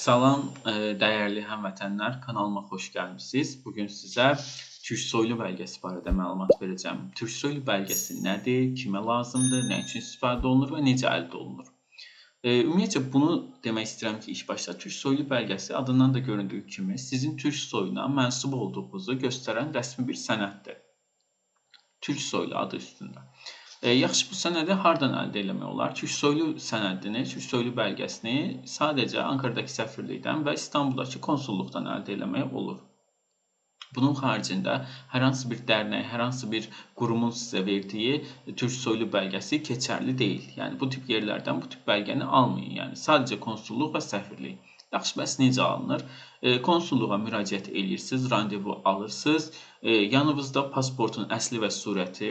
Salam, dəyərli həmvətənlər, kanalıma xoş gəlmisiniz. Bugün sizə türk soylu bəlgəsi barədə məlumat verəcəm. Türk soylu bəlgəsi nədir, kimə lazımdır, nə üçün istifadə olunur və necə əldə olunur? Ümumiyyətcə bunu demək istəyirəm ki, ilk başda türk soylu bəlgəsi adından da göründüyü kimi sizin türk soyuna mənsub olduğunuzu göstərən rəsmi bir sənəddir. Türk soylu adı üstündə. Yaxşı, bu sənədi hardan əldə etmək olar? Türk soylu sənədini, türk soylu bəlgəsini sadəcə Ankaradakı səfirlikdən və İstanbuldakı konsulluqdan əldə etmək olur. Bunun xaricində hər hansı bir dərnək, hər hansı bir qurumun sizə verdiyi türk soylu bəlgəsi keçərli deyil. Yəni bu tip yerlərdən bu tip bəlgəni almayın. Yəni sadəcə konsulluq və səfirlik. Yaxşı, bəs necə alınır? Konsulluğa müraciət edirsiniz, randevu alırsınız. Yanınızda pasportun əsli və surəti.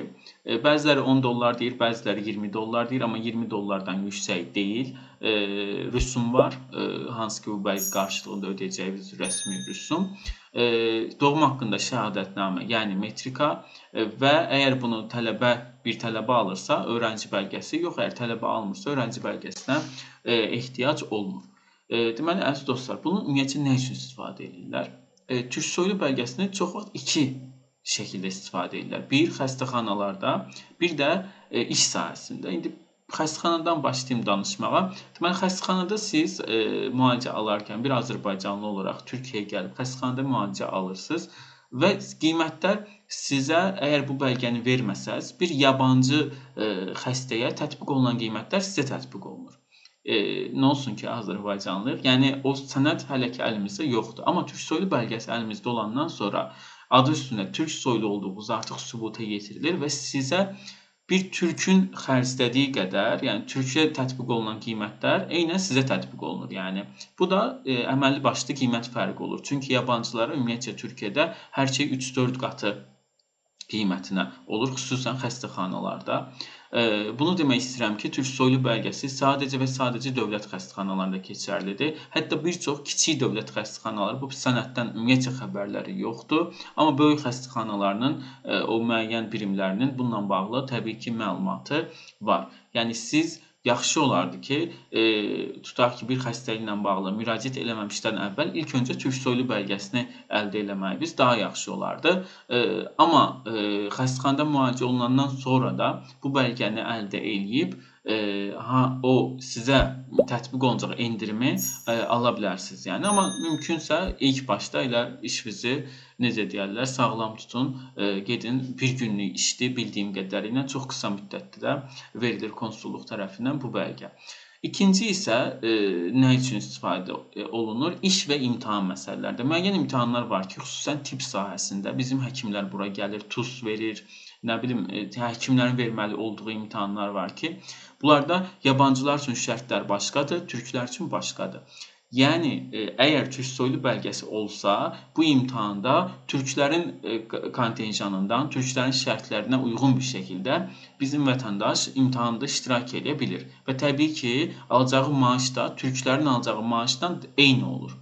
Bəziləri 10 dollar deyir, bəziləri 20 dollar deyir, amma 20 dollardan yüksək deyil. Rüsum var, hansı ki bu bəlgə qarşılığında ödəyəcəyiniz rəsmi rüsum. Doğum haqqında şəhadətnamə, yəni metrika və əgər bunu bir tələbə alırsa, öğrenci bəlgəsi, yox, əgər tələbə almırsa, öğrenci bəlgəsinə ehtiyac olmur. Deməli, əziz dostlar, bunu ümumiyyətcə nə üçün istifadə edirlər? Türk soylu bəlgəsini çox vaxt iki şəkildə istifadə edirlər. Bir, xəstəxanalarda, bir də iş sahəsində. İndi xəstəxanadan başlayayım danışmağa. Deməli, xəstəxanada siz müalicə alarkən bir Azərbaycanlı olaraq Türkiyəyə gəlib xəstəxanada müalicə alırsınız və qiymətlər sizə, əgər bu bəlgəni verməsəz, bir yabancı xəstəyə tətbiq olunan qiymətlər sizə tətbiq olunur. Nə olsun ki, Azərbaycanlıyıq. Yəni, o sənəd hələ ki əlimizdə yoxdur. Amma türk soylu bəlgəsi əlimizdə olandan sonra adı üstündə türk soylu olduğunuz artıq sübuta yetirilir və sizə bir türkün xərclədiyi qədər, yəni Türkiyə tətbiq olunan qiymətlər eynən sizə tətbiq olunur. Yəni, bu da əməlli başlı qiymət fərqi olur. Çünki yabancılara ümumiyyətcə Türkiyədə hər şey 3-4 qatı qiymətinə olur, xüsusən xəstəxanalarda. Bunu demək istəyirəm ki, türk soylu bəlgəsi sadəcə və sadəcə dövlət xəstəxanalarında keçərlidir. Hətta bir çox kiçik dövlət xəstəxanaları bu sənəddən ümumiyyətcə xəbərləri yoxdur. Amma böyük xəstəxanalarının o müəyyən birimlərinin bununla bağlı təbii ki, məlumatı var. Yəni, siz yaxşı olardı ki, tutaq ki, bir xəstəliklə bağlı müraciət eləməmişdən əvvəl ilk öncə türk soylu bəlgəsini əldə eləməyiniz daha yaxşı olardı. Amma xəstəxanada müalicə olunandan sonra da bu bəlgəni əldə eləyib, o sizə tətbiq olunacaq endirimi ala bilərsiniz. Yəni, amma mümkünsə ilk başda elə işinizi, necə deyərlər, sağlam tutun, gedin bir günlük işdir, bildiyim qədərilə çox qısa müddətdə də verilir konsulluq tərəfindən bu bəlgə. İkinci isə nə üçün istifadə olunur? İş və imtahan məsələlərdə. Müəyyən imtahanlar var ki, xüsusən tibb sahəsində bizim həkimlər bura gəlir, TUS verir, nə bilim, həkimlərin verməli olduğu imtahanlar var ki, bunlarda yabancılar üçün şərtlər başqadır, türklər üçün başqadır. Yəni, əgər türk soylu bəlgəsi olsa, bu imtahanda türklərin kontenjanından, türklərin şərtlərinə uyğun bir şəkildə bizim vətəndaş imtahanda iştirak edə bilir. Və təbii ki, alacağı maaş da türklərin alacağı maaşdan eyni olur.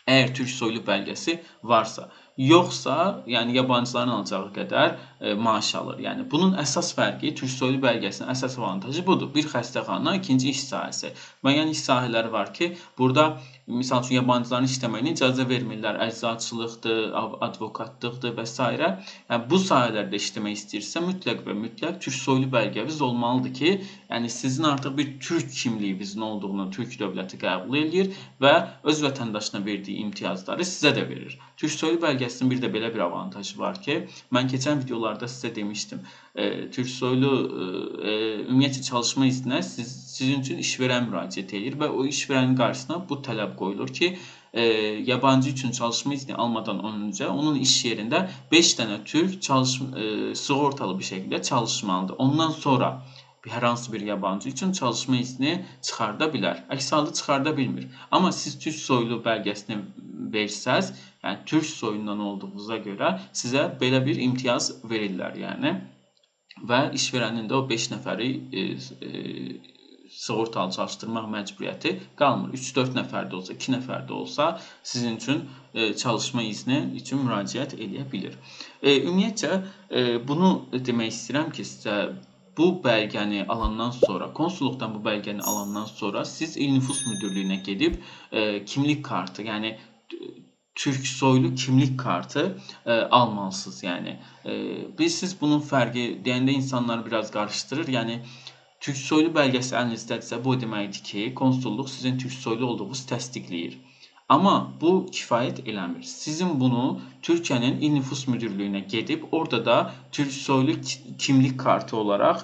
Əgər türk soylu bəlgəsi varsa. Yoxsa, yəni yabancıların alacağı qədər maaş alır. Yəni, bunun əsas fərqi, türk soylu bəlgəsinin əsas avantajı budur. Bir xəstəxana, ikinci iş sahəsi. Müəyyən iş sahələri var ki, burada, misal üçün, yabancıların işləməyinə icazə vermirlər. Əczaçılıqdır, advokatlıqdır və s. Yəni, bu sahələrdə işləmək istəyirsə, mütləq və mütləq türk soylu bəlgəniz olmalıdır ki, yəni sizin artıq bir türk kimliyinizin olduğunu türk dövləti qəbul edir və öz vətəndaşına verdiyi imtiyazları sizə də verir. Türk soylu bəlgəsinin bir də belə bir avantajı var ki, mən keçən videolarda sizə demişdim, türk soylu ümumiyyətcə çalışma izninə sizin üçün işverən müraciət edir və o işverənin qarşısına bu tələb qoyulur ki, yabancı üçün çalışma izni almadan öncə onun iş yerində 5 dənə türk sığortalı bir şəkildə çalışmalıdır. Ondan sonra hər hansı bir yabancı üçün çalışma izni çıxarda bilər. Əks halda çıxarda bilmir. Amma siz türk soylu bəlgəsini versəz, yəni türk soyundan olduğunuza görə sizə belə bir imtiyaz verirlər, yəni. Və işverənin də o 5 nəfəri sığortalı çalışdırmaq məcburiyyəti qalmır. 3-4 nəfər də olsa, 2 nəfər də olsa sizin üçün çalışma izni üçün müraciət edə bilir. Ümumiyyətcə, bunu demək istəyirəm ki, sizə bu belgəni alandan sonra, konsulluqdan bu belgəni alandan sonra siz İl Nüfus Müdürlüyünə gedib kimlik kartı, yəni Türk soylu kimlik kartı almalısınız. Yəni siz bunun fərqi deyəndə insanlar biraz qarışdırır. Yəni Türk soylu belgəsi əlinizdədirsə, bu deməkdir ki, konsulluq sizin Türk soylu olduğunuzu təsdiqləyir. Amma bu kifayət eləmir. Sizin bunu Türkiyənin İl Nüfus Müdürlüyünə gedib, orada da Türk soylu kimlik kartı olaraq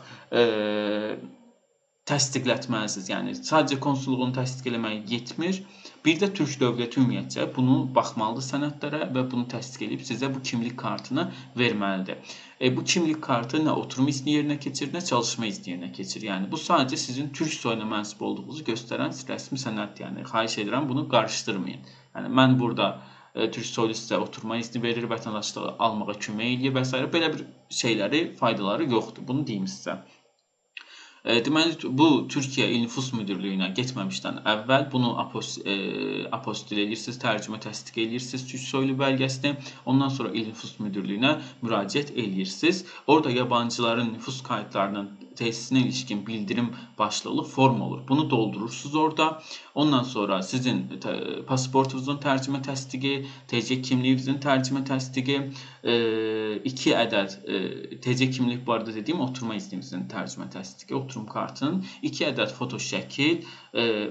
təsdiqlətməlisiniz. Yəni sadəcə konsulluğunu təsdiq eləmək yetmir. Bir də Türk dövləti ümumiyyətcə bunu baxmalıdır sənədlərə və bunu təsdiq edib sizə bu kimlik kartını verməlidir. Bu kimlik kartı nə oturum izni yerinə keçir, nə çalışma izni yerinə keçir. Yəni bu sadəcə sizin Türk soyuna mənsub olduğunuzu göstərən rəsmi sənəddir. Yəni xahiş edirəm bunu qarışdırmayın. Yəni mən burada Türk soylu sizə oturma izni verir, vətəndaşlığı almağa kömək edir və s. belə bir şeyləri, faydaları yoxdur. Bunu deyim sizə. Deməli, bu Türkiyə İl Nüfus Müdürlüyünə getməmişdən əvvəl bunu apostil edirsiniz, tərcümə təsdiq edirsiniz Türk soylu belgəsini. Ondan sonra İl Nüfus Müdürlüyünə müraciət edirsiniz. Orada yabancıların nüfus kayıtlarının tesisinə ilişkin bildirim başlıqlı form olur. Bunu doldurursunuz orada. Ondan sonra sizin pasportunuzun tərcümə təsdiqi, TC kimliyinizin tərcümə təsdiqi, 2 ədəd TC kimlik bu arada dediyim oturma iznimizin tərcümə təsdiqi, oturum kartının 2 ədəd foto şəkil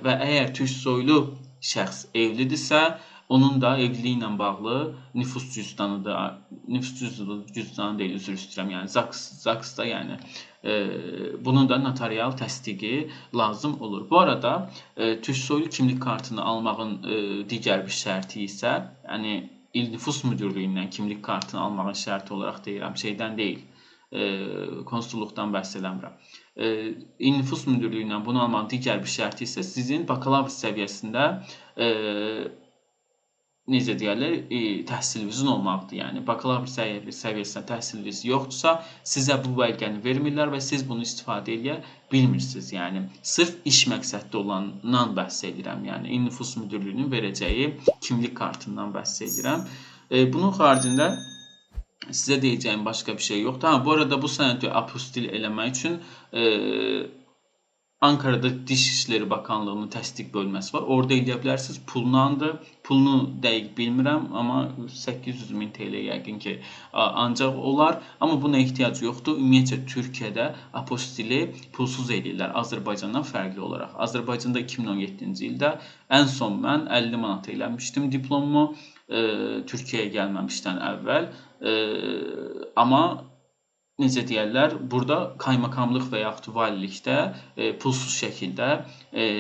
və əgər Türk soylu şəxs evlidirsə, onun da evliliyi ilə bağlı nüfus cüzdanıdır. Nüfus cüzdanı deyil, üzr istəyirəm. Yəni ZAKS-da, yəni bunun da notarial təsdiqi lazım olur. Bu arada Türk soylu kimlik kartını almağın digər bir şərti isə, yəni İl Nüfus Müdürlüyündən kimlik kartını almağın şərti olaraq deyirəm, şeydən deyil, konsulluqdan bəhs eləmirəm. İl Nüfus Müdürlüyündən bunu almağın digər bir şərti isə sizin bakalavr səviyyəsində necə deyərlər, təhsilinizin olmaqdır. Yəni, bakalavr səviyyəsində təhsiliniz yoxdursa, sizə bu belgəni vermirlər və siz bunu istifadə edə bilmirsiniz. Yəni, sırf iş məqsədli olandan bəhs edirəm. Yəni, İl Nüfus Müdürlüyünün verəcəyi kimlik kartından bəhs edirəm. Bunun xaricində sizə deyəcəyim başqa bir şey yoxdur. Bu arada bu sənədi apostil eləmək üçün Ankara'da Diş İşləri Bakanlığının təsdiq bölməsi var. Orada eləyə bilərsiniz. Pulundandır. Pulunu dəqiq bilmirəm, amma 800.000 TL yəqin ki ancaq olar. Amma buna ehtiyac yoxdur. Ümumiyyətcə Türkiyədə apostili pulsuz edirlər Azərbaycandan fərqli olaraq. Azərbaycanda 2017-ci ildə ən son mən 50 manat eləmişdim diplomumu Türkiyəyə gəlməmişdən əvvəl. Amma necə deyərlər, burada kaymakamlıq və yaxud valilikdə pulsuz şəkildə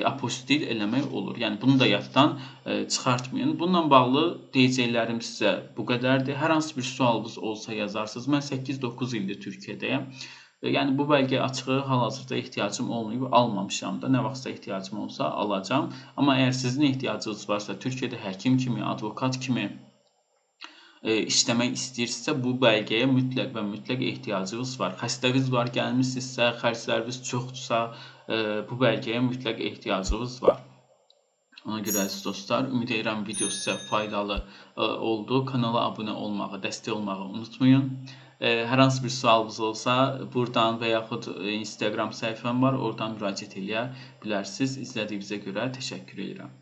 apostil eləmək olur. Yəni, bunu da yaddan çıxartmayın. Bununla bağlı deyəcəklərim sizə bu qədərdir. Hər hansı bir sualınız olsa yazarsınız. Mən 8-9 ildir Türkiyədəyəm. Yəni, bu belgəyə açığı hal-hazırda ehtiyacım olmayıb, almamışam da. Nə vaxtsa ehtiyacım olsa alacam. Amma əgər sizin ehtiyacınız varsa, Türkiyədə həkim kimi, advokat kimi işləmək istəyirsinizsə, bu belgəyə mütləq və mütləq ehtiyacınız var. Xəstəniz var, gəlmişsinizsə, xərcləriniz çoxdursa, bu belgəyə mütləq ehtiyacınız var. Ona görə əziz dostlar, ümid edirəm video sizə faydalı oldu. Kanala abunə olmağı, dəstək olmağı unutmayın. Hər hansı bir sualınız olsa, buradan və yaxud Instagram səhifəm var, oradan müraciət eləyə bilərsiniz. İzlədiyinizə görə təşəkkür edirəm.